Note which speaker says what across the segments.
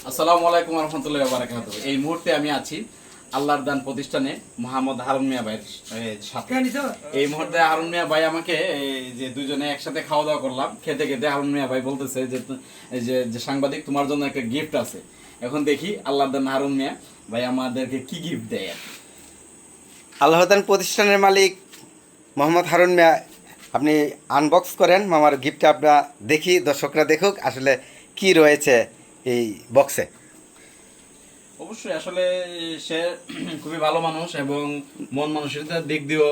Speaker 1: আসসালামু আলাইকুম রহমতুল্লাহি ওয়া বারাকাতুহু। এই মুহূর্তে আমি আছি আল্লাহর দান প্রতিষ্ঠানে মোহাম্মদ হারুন মিয়া ভাইয়ের সাথে। এই মুহূর্তে হারুন মিয়া ভাই আমাকে যে দুজনে একসাথে খাওয়া দাওয়া করলাম, খেতে খেতে হারুন মিয়া ভাই বলতেছে যে সাংবাদিক তোমার জন্য একটা গিফট আছে। এখন দেখি আল্লাহর দান হারুন মিয়া ভাই আমাদেরকে কি গিফট দেয়।
Speaker 2: আল্লাহর দান প্রতিষ্ঠানের মালিক মোহাম্মদ হারুন মিয়া, আপনি আনবক্স করেন মামার গিফটটা, আমরা দেখি, দর্শকরা দেখুক আসলে কি রয়েছে এই বক্সে।
Speaker 1: অবশ্যই আসলে সে খুবই ভালো মানুষ এবং মন মানসিকতার দিক দিয়েও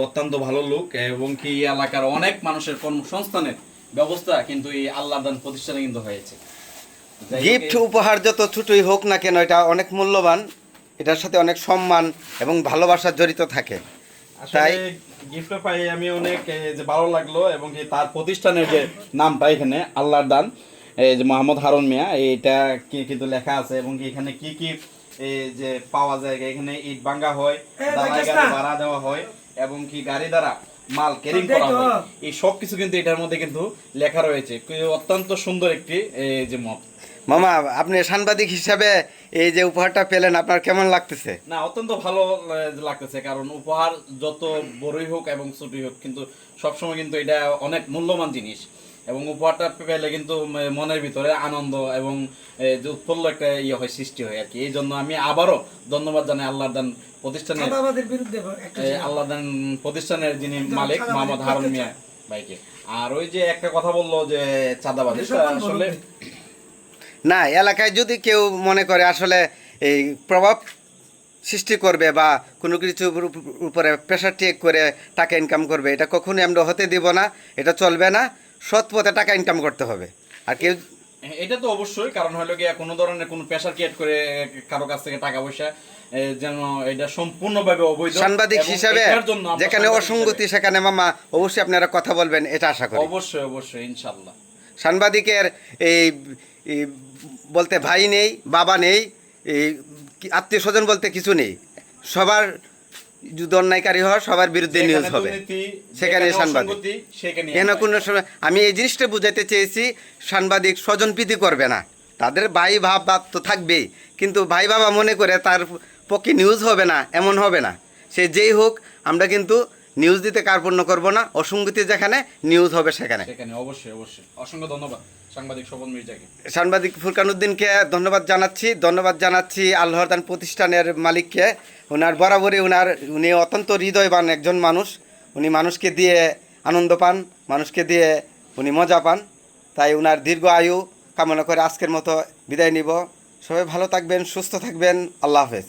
Speaker 1: অত্যন্ত ভালো লোক, এবং কি এলাকার অনেক মানুষের কর্মসংস্থানের ব্যবস্থা কিন্তু এই আল্লাহর দান প্রতিষ্ঠানে কিন্তু হয়েছে।
Speaker 2: গিফট উপহার যত ছোটই হোক না কেন, এটা অনেক মূল্যবান, এটার সাথে অনেক সম্মান এবং ভালোবাসা জড়িত থাকে।
Speaker 1: তাই গিফটটা পাই আমি অনেক যে ভালো লাগলো, এবং কি তার প্রতিষ্ঠানের যে নামটা এখানে আল্লাহর দান এই যে মোহাম্মদ হারুন মিয়া, এইটা কি কিন্তু লেখা আছে, এবং কি এখানে কি কি এই যে পাওয়া যায়। এখানে ইট ভাঙা হয়, দালাই গাড়ি ভাড়া দেওয়া হয়, এবং কি গাড়ি দ্বারা মাল ক্যারিং করা হয়, এই সব কিছু কিন্তু এটার মধ্যে কিন্তু লেখা রয়েছে। অত্যন্ত সুন্দর একটি এই যে মত।
Speaker 2: মামা, আপনি সাংবাদিক হিসাবে এই যে উপহারটা পেলেন, আপনার কেমন লাগতেছে?
Speaker 1: না, অত্যন্ত ভালো লাগতেছে, কারণ উপহার যত বড়ই হোক এবং ছোটই হোক, কিন্তু সবসময় কিন্তু এটা অনেক মূল্যবান জিনিস, এবং উপহারটা পেলে কিন্তু মনের ভিতরে আনন্দ এবং যে উৎফুল্ল একটা হয়, সৃষ্টি হয় আর কি। এই জন্য আমি আবারও ধন্যবাদ জানাই আল্লাহর দান প্রতিষ্ঠানের আল্লাহর দান প্রতিষ্ঠানের যিনি মালিক মোহাম্মদ হারুন মিয়া ভাইকে। আর ওই যে একটা কথা বললো যে চাঁদাবাজি, আসলে
Speaker 2: না, এলাকায় যদি কেউ মনে করে আসলে এই প্রভাব সৃষ্টি করবে বা কোনো কিছুর উপরে প্রেশার টেক করে টাকা ইনকাম করবে, এটা কখনোই আমরা হতে দিব না, এটা চলবে না। সৎ পথে টাকা ইনকাম করতে হবে। আর কেউ
Speaker 1: এটা তো অবশ্যই, কারণ হলো গিয়ে কোনো ধরনের কোনো প্রেশার ক্রিয়েট করে কারো কাছ থেকে টাকা পয়সা যেন এটা সম্পূর্ণভাবে অবৈধ।
Speaker 2: সাংবাদিক হিসাবে যেখানে অসঙ্গতি সেখানে মামা অবশ্যই আপনারা কথা বলবেন, এটা আশা করি।
Speaker 1: অবশ্যই অবশ্যই, ইনশাআল্লাহ।
Speaker 2: সাংবাদিকের এই বলতে ভাই নেই, বাবা নেই, এই আত্মীয় স্বজন বলতে কিছু নেই। সবার যদি অন্যায়কারী হয়, সবার বিরুদ্ধে নিউজ হবে, সেখানে সাংবাদিক এখানে কোনো সময়। আমি এই জিনিসটা বুঝাইতে চেয়েছি, সাংবাদিক স্বজনপ্রীতি করবে না, তাদের ভাই ভাব তো থাকবেই, কিন্তু ভাই বাবা মনে করে তার পক্ষে নিউজ হবে না এমন হবে না। সে যেই হোক, আমরা কিন্তু নিউজ দিতে কার্পণ্য করব না। অসঙ্গতি যেখানে নিউজ হবে সেখানে
Speaker 1: অবশ্যই অবশ্যই। অসংখ্য ধন্যবাদ সাংবাদিক স্বপন মির্জাকে,
Speaker 2: সাংবাদিক ফুরকান উদ্দিনকে ধন্যবাদ জানাচ্ছি আল্লাহর দান প্রতিষ্ঠানের মালিককে। উনি অত্যন্ত হৃদয়বান একজন মানুষ। উনি মানুষকে দিয়ে আনন্দ পান, মানুষকে দিয়ে উনি মজা পান। তাই উনার দীর্ঘ আয়ু কামনা করে আজকের মতো বিদায় নিব। সবাই ভালো থাকবেন, সুস্থ থাকবেন। আল্লাহ হাফেজ।